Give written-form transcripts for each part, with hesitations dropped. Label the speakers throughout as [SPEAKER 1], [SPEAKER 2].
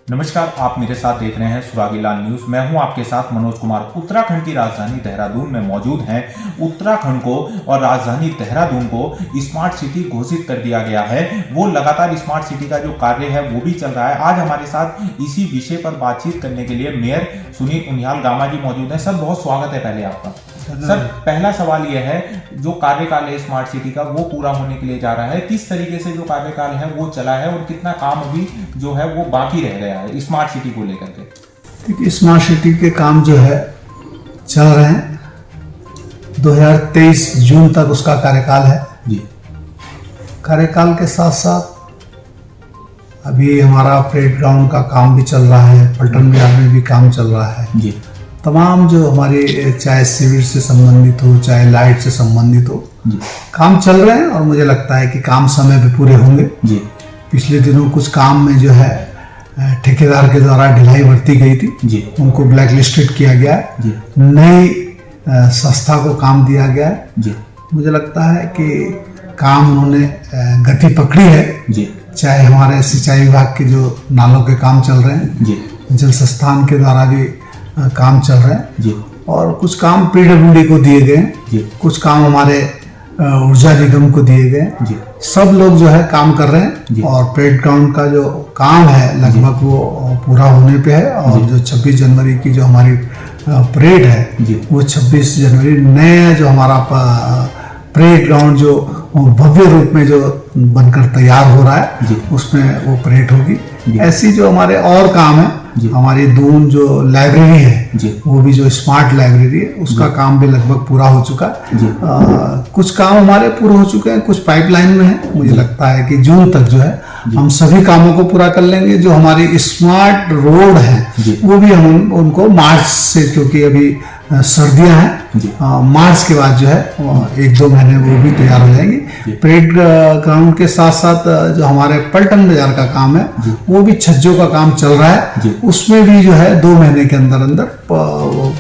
[SPEAKER 1] नमस्कार, आप मेरे साथ देख रहे हैं सुरागीलाल न्यूज। मैं हूं आपके साथ मनोज कुमार। उत्तराखंड की राजधानी देहरादून में मौजूद हैं। उत्तराखंड को और राजधानी देहरादून को स्मार्ट सिटी घोषित कर दिया गया है। वो लगातार स्मार्ट सिटी का जो कार्य है वो भी चल रहा है। आज हमारे साथ इसी विषय पर बातचीत करने के लिए मेयर सुनील उनियाल गामा जी मौजूद हैं। सर, बहुत स्वागत है पहले आपका। सर, पहला सवाल यह है, जो कार्यकाल है स्मार्ट सिटी का वो पूरा होने के लिए जा रहा है। किस तरीके से जो कार्यकाल है वो चला है और कितना काम अभी जो है वो बाकी रह गया है स्मार्ट सिटी को लेकर के?
[SPEAKER 2] देखिए, स्मार्ट सिटी के काम जो है चल रहे हैं। 2023 जून तक उसका कार्यकाल है
[SPEAKER 1] जी।
[SPEAKER 2] कार्यकाल के साथ साथ अभी हमारा परेड ग्राउंड का काम भी चल रहा है, पलटन बाजार में भी काम चल रहा है
[SPEAKER 1] जी।
[SPEAKER 2] तमाम जो हमारी चाहे सिविल से संबंधित हो चाहे लाइट से संबंधित हो
[SPEAKER 1] जी,
[SPEAKER 2] काम चल रहे हैं और मुझे लगता है कि काम समय पे पूरे होंगे
[SPEAKER 1] जी।
[SPEAKER 2] पिछले दिनों कुछ काम में जो है ठेकेदार के द्वारा ढिलाई बरती गई थी
[SPEAKER 1] जी,
[SPEAKER 2] उनको ब्लैक लिस्टेड किया गया है
[SPEAKER 1] जी,
[SPEAKER 2] नई संस्था को काम दिया गया है
[SPEAKER 1] जी,
[SPEAKER 2] मुझे लगता है कि काम उन्होंने गति पकड़ी है
[SPEAKER 1] जी,
[SPEAKER 2] चाहे हमारे सिंचाई विभाग के जो नालों के काम चल रहे हैं
[SPEAKER 1] जी,
[SPEAKER 2] जल संस्थान के द्वारा भी काम चल रहे हैं
[SPEAKER 1] जी,
[SPEAKER 2] और कुछ काम पीडब्ल्यूडी को दिए गए
[SPEAKER 1] जी,
[SPEAKER 2] कुछ काम हमारे ऊर्जा निगम को दिए गए
[SPEAKER 1] जी।
[SPEAKER 2] सब लोग जो है काम कर रहे
[SPEAKER 1] जी।
[SPEAKER 2] हैं और परेड ग्राउंड का जो काम है लगभग वो पूरा होने पे है और जो 26 जनवरी की जो हमारी परेड है
[SPEAKER 1] जी।
[SPEAKER 2] वो 26 जनवरी नया जो हमारा परेड ग्राउंड जो भव्य रूप में जो बनकर तैयार हो रहा है
[SPEAKER 1] जी।
[SPEAKER 2] उसमें वो परेड होगी।
[SPEAKER 1] जी।
[SPEAKER 2] ऐसी जो हमारे और काम है
[SPEAKER 1] जी।
[SPEAKER 2] हमारी दून जो लाइब्रेरी है
[SPEAKER 1] जी।
[SPEAKER 2] वो भी जो स्मार्ट लाइब्रेरी है उसका काम भी लगभग पूरा हो चुका है
[SPEAKER 1] जी।
[SPEAKER 2] कुछ काम हमारे पूरे हो चुके हैं, कुछ पाइपलाइन में है। मुझे लगता है कि जून तक जो है हम सभी कामों को पूरा कर लेंगे। जो हमारी स्मार्ट रोड है वो भी हम उनको मार्च से, क्योंकि अभी सर्दियां हैं, मार्च के बाद जो है 1-2 महीने वो भी तैयार हो जाएंगी। परेड ग्राउंड के साथ साथ जो हमारे पलटन बाजार का काम है वो भी छज्जों का काम चल रहा है। उसमें भी जो है 2 महीने के अंदर अंदर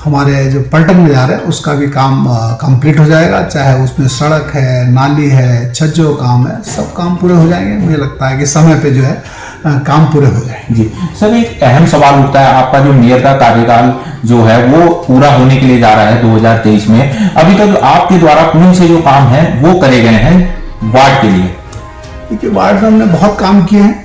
[SPEAKER 2] हमारे जो पलटन बाजार है उसका भी काम कंप्लीट हो जाएगा। चाहे उसमें सड़क है, नाली है, छज्जों काम है, सब काम पूरे हो जाएंगे। मुझे लगता है कि समय पे जो है काम पूरे हो जाएंगे।
[SPEAKER 1] जी सर, एक अहम सवाल उठता है, आपका जो मेयर का कार्यकाल जो है वो पूरा होने के लिए जा रहा है 2023 में। अभी तक आपके द्वारा कौन से जो काम है वो करे गए हैं वार्ड के लिए?
[SPEAKER 2] देखिए, वार्ड में हमने बहुत काम किए हैं।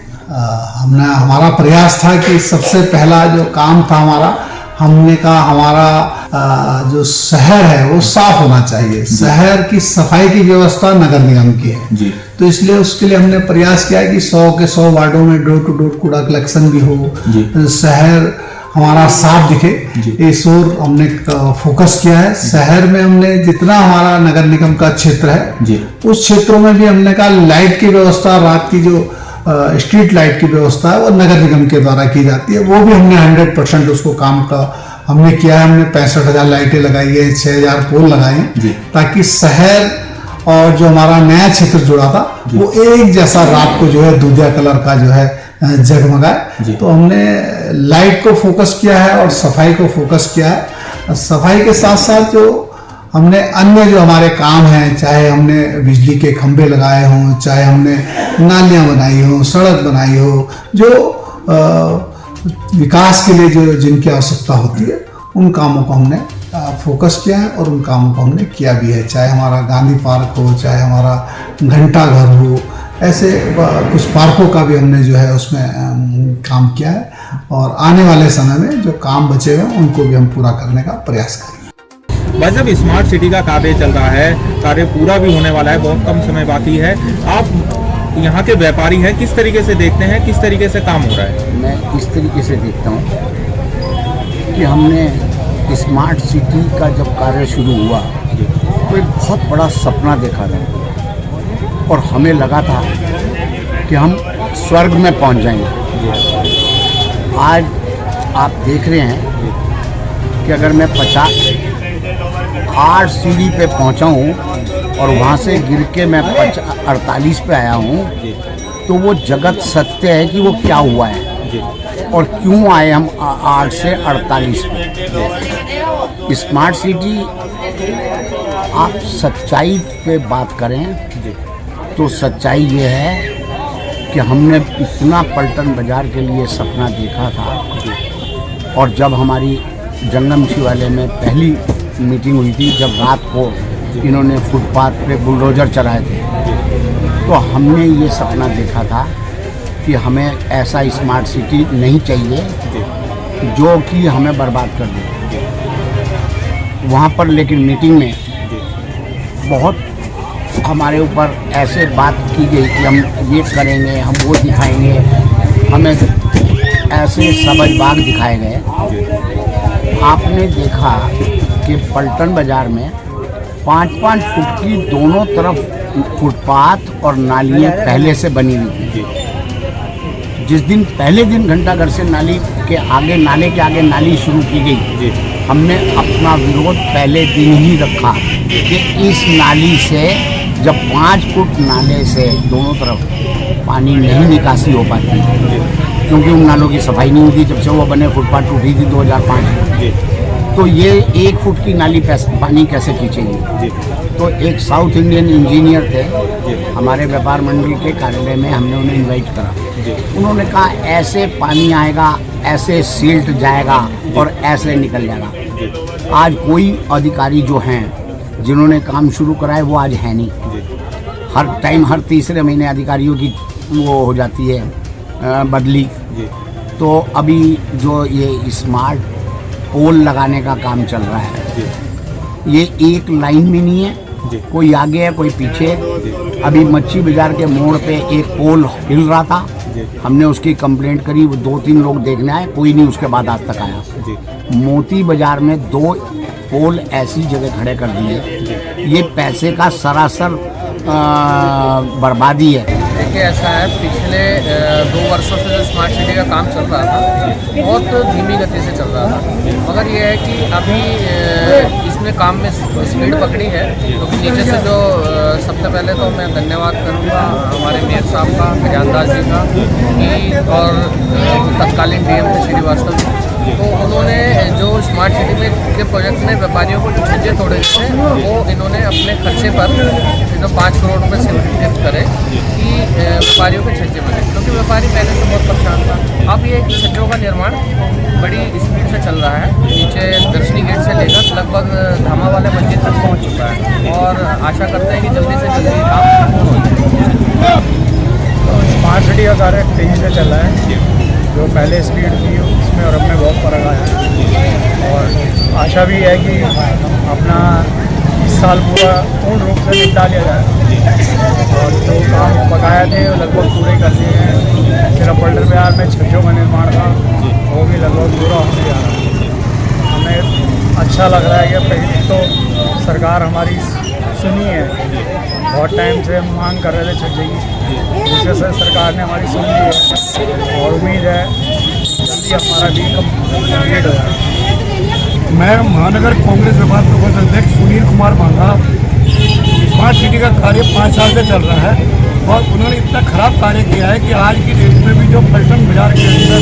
[SPEAKER 2] हमारा प्रयास था कि सबसे पहला जो काम था हमने कहा हमारा जो शहर है वो साफ होना चाहिए। शहर की सफाई की व्यवस्था नगर निगम की है
[SPEAKER 1] जी।
[SPEAKER 2] तो इसलिए उसके लिए हमने प्रयास किया है कि 100 के 100 वार्डों में डोर टू डोर कूड़ा कलेक्शन भी हो, शहर हमारा साफ दिखे। इस ओर हमने फोकस किया है। शहर में हमने जितना हमारा नगर निगम का क्षेत्र है उस क्षेत्रों में भी हमने कहा लाइट की व्यवस्था, रात की जो स्ट्रीट लाइट की व्यवस्था है वो नगर निगम के द्वारा की जाती है। वो भी हमने 100% उसको काम का हमने किया है। हमने 65,000 लाइटें लगाई है, 6,000 पोल लगाए हैं ताकि शहर और जो हमारा नया क्षेत्र जुड़ा था वो एक जैसा रात को जो है दूधिया कलर का जो है जगमगाए। तो हमने लाइट को फोकस किया है और सफाई को फोकस किया है। सफाई के साथ साथ जो हमने अन्य जो हमारे काम हैं, चाहे हमने बिजली के खंभे लगाए हों, चाहे हमने नालियां बनाई हो, सड़क बनाई हो, जो विकास के लिए जो जिनकी आवश्यकता होती है उन कामों को हमने फोकस किया है और उन कामों को हमने किया भी है। चाहे हमारा गांधी पार्क हो, चाहे हमारा घंटा घर हो, ऐसे कुछ पार्कों का भी हमने जो है उसमें काम किया है और आने वाले समय में जो काम बचे हुए उनको भी हम पूरा करने का प्रयास करेंगे।
[SPEAKER 1] बस जब स्मार्ट सिटी का कार्य चल रहा है, कार्य पूरा भी होने वाला है, बहुत कम समय बाकी है। आप यहाँ के व्यापारी हैं, किस तरीके से देखते हैं, किस तरीके से काम हो रहा है?
[SPEAKER 3] मैं इस तरीके से देखता हूँ कि हमने स्मार्ट सिटी का जब कार्य शुरू हुआ तो एक बहुत बड़ा सपना देखा था और हमें लगा था कि हम स्वर्ग में पहुँच जाएंगे। आज आप देख रहे हैं कि अगर मैं 8 सीढ़ी पे पहुंचा हूँ और वहाँ से गिर के मैं 48 पे आया हूँ तो वो जगत सत्य है कि वो क्या हुआ है और क्यों आए हम 8 से 48 पे। स्मार्ट सिटी, आप सच्चाई पे बात करें तो सच्चाई ये है कि हमने इतना पलटन बाजार के लिए सपना देखा था। और जब हमारी जंगम शिवालय में पहली मीटिंग हुई थी, जब रात को इन्होंने फुटपाथ पे बुलडोजर चलाए थे, तो हमने ये सपना देखा था कि हमें ऐसा स्मार्ट सिटी नहीं चाहिए जो कि हमें बर्बाद कर दे। वहाँ पर लेकिन मीटिंग में बहुत हमारे ऊपर ऐसे बात की गई कि हम ये करेंगे, हम वो दिखाएंगे, हमें ऐसे समझबाग दिखाए गए। आपने देखा कि पलटन बाज़ार में 5-5 फुट की दोनों तरफ फुटपाथ और नालियाँ पहले से बनी हुई थी। जिस दिन पहले दिन घंटाघर से नाले के आगे नाली शुरू की गई, हमने अपना विरोध पहले दिन ही रखा कि इस नाली से जब 5 फुट नाले से दोनों तरफ पानी नहीं निकासी हो पाती, क्योंकि उन नालों की सफाई नहीं होती। जब से वो बने फुटपाथ टूटी थी 2005, तो ये 1 फुट की नाली पानी कैसे खींचेगी। तो एक साउथ इंडियन इंजीनियर थे हमारे व्यापार मंडल के कार्यालय में, हमने उन्हें इनवाइट करा। उन्होंने कहा ऐसे पानी आएगा, ऐसे सिल्ट जाएगा और ऐसे निकल जाएगा। आज कोई अधिकारी जो हैं जिन्होंने काम शुरू करा है वो आज है नहीं। हर तीसरे महीने अधिकारियों की वो हो जाती है बदली। तो अभी जो ये स्मार्ट पोल लगाने का काम चल रहा है, ये एक लाइन में नहीं है, कोई आगे है कोई पीछे। अभी मच्छी बाजार के मोड़ पे एक पोल हिल रहा था, हमने उसकी कंप्लेंट करी, वो 2-3 लोग देखने आए, कोई नहीं उसके बाद आज तक आया। मोती बाजार में 2 पोल ऐसी जगह खड़े कर दिए, ये पैसे का सरासर बर्बादी है।
[SPEAKER 4] देखिए ऐसा है, पिछले 2 वर्षों से जो स्मार्ट सिटी का काम चल रहा था बहुत धीमी गति से चल रहा था, मगर ये है कि अभी इसमें काम में स्पीड पकड़ी है। तो नीचे से जो सबसे पहले तो मैं धन्यवाद करूँगा हमारे मेयर साहब का, खजानदास जी का और तत्कालीन DM थे श्रीवास्तव जी। तो उन्होंने जो स्मार्ट सिटी में के प्रोजेक्ट में व्यापारियों को जो छज्जे तोड़े थे वो इन्होंने अपने खर्चे पर जो 5 करोड़ रुपये से गिफ्ट करे कि व्यापारियों के छज्जे बने, क्योंकि व्यापारी पहले से बहुत परेशान था। अब ये छज्जों का निर्माण बड़ी स्पीड से चल रहा है, नीचे दर्शनी गेट से लेकर लगभग धामा वाले मंदिर तक पहुँच चुका है और आशा करते हैं कि जल्दी से जल्दी काम पूर्ण हो जाए।
[SPEAKER 5] तो स्मार्ट सिटी का कार्य तेज़ी से चल रहा है, जो पहले स्पीड थी उसमें और अब में बहुत फर्क आया है। और आशा भी है कि अपना इस साल पूरा पूर्ण रूप से निपटा लिया जाए और जो काम बकाया थे वो लगभग पूरे कर दिए हैं। फिर पलटन बाजार में छज्जों का निर्माण था, वो भी लगभग पूरा होने जा रहा है। हमें अच्छा लग रहा है कि पहले तो सरकार हमारी सुनी है, बहुत टाइम से हम मांग कर रहे थे छज्जे की, जिससे सरकार ने हमारी सुन ली है और उम्मीद है जल्दी हमारा भी कंप्लीट हो जाए।
[SPEAKER 6] मैं महानगर कांग्रेस व्यापार प्रकोष्ठ अध्यक्ष सुनील कुमार मांगा। स्मार्ट सिटी का कार्य 5 साल से चल रहा है और उन्होंने इतना खराब कार्य किया है कि आज की डेट में भी जो पलटन बाजार के अंदर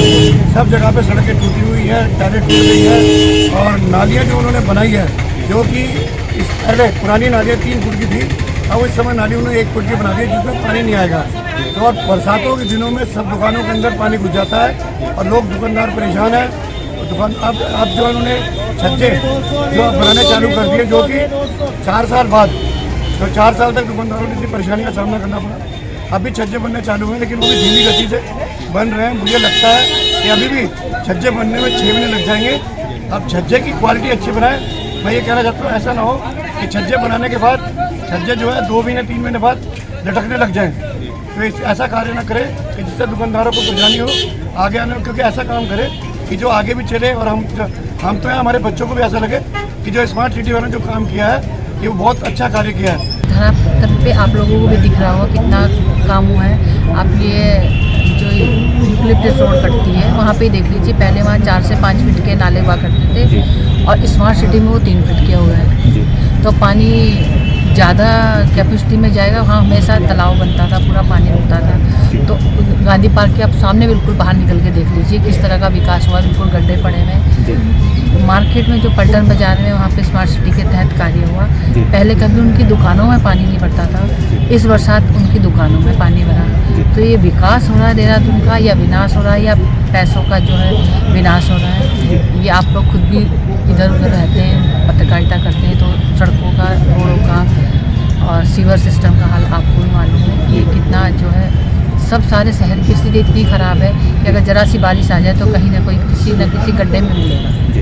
[SPEAKER 6] सब जगह पे सड़कें टूटी हुई है, टायरें टूट गई है और नालियाँ जो उन्होंने बनाई है, जो कि इस पहले पुरानी नालियाँ 3 फुट की थी, अब इस समय नाली उन्होंने 1 फुट की बना दी जिसमें पानी नहीं आएगा। तो और बरसातों के दिनों में सब दुकानों के अंदर पानी घुस जाता है और लोग दुकानदार परेशान है। दुकान अब जो उन्होंने छज्जे जो बनाने चालू कर दिए, जो कि 4 साल बाद, तो 4 साल तक दुकानदारों ने इतनी परेशानी का सामना करना पड़ा। अभी छज्जे बनने चालू हुए, लेकिन वो भी धीमी गति से बन रहे हैं। मुझे लगता है कि अभी भी छज्जे बनने में 6 महीने लग जाएंगे। अब छज्जे की क्वालिटी अच्छी बनाए। मैं ये कहना चाहता हूँ ऐसा ना हो कि छज्जे बनाने के बाद छज्जे जो है 2 महीने 3 महीने बाद लटकने लग जाएँ। तो ऐसा कार्य ना करे कि जिससे दुकानदारों को परेशानी हो आगे आने, क्योंकि ऐसा काम करे कि जो आगे भी चले और हम तो हैं, हमारे बच्चों को भी ऐसा लगे कि जो स्मार्ट सिटी वालों ने जो काम किया है ये वो बहुत अच्छा कार्य किया है।
[SPEAKER 7] धरातल पे आप लोगों को भी दिख रहा होगा कितना काम हुआ है। आप ये जो यूकलिप्टस रोड कटती है वहाँ पे देख लीजिए, पहले वहाँ 4 से 5 फीट के नाले हुआ करते थे और स्मार्ट सिटी में वो 3 फीट के हुए हैं। तो पानी ज़्यादा कैपेसिटी में जाएगा, वहाँ हमेशा तालाब बनता था, पूरा पानी होता था। तो गांधी पार्क के आप सामने बिल्कुल बाहर निकल के देख लीजिए किस तरह का विकास हुआ, बिल्कुल गड्ढे पड़े हुए हैं। मार्केट में जो पल्टन बाजार में वहाँ पे स्मार्ट सिटी के तहत कार्य हुआ, पहले कभी उनकी दुकानों में पानी नहीं पड़ता था, इस बरसात उनकी दुकानों में पानी भरा। तो ये विकास हो रहा है देहरादून का या विनाश हो रहा है, या पैसों का जो है विनाश हो रहा है, ये आप लोग खुद भी इधर उधर रहते हैं, पत्रकारिता करते हैं, तो सड़कों का, रोडों का और सीवर सिस्टम का हाल आपको भी मालूम है कि ये कितना जो है, सब सारे शहर की स्थिति इतनी ख़राब है कि अगर ज़रा सी बारिश आ जाए तो कहीं ना कोई किसी न किसी गड्ढे में मिलेगा।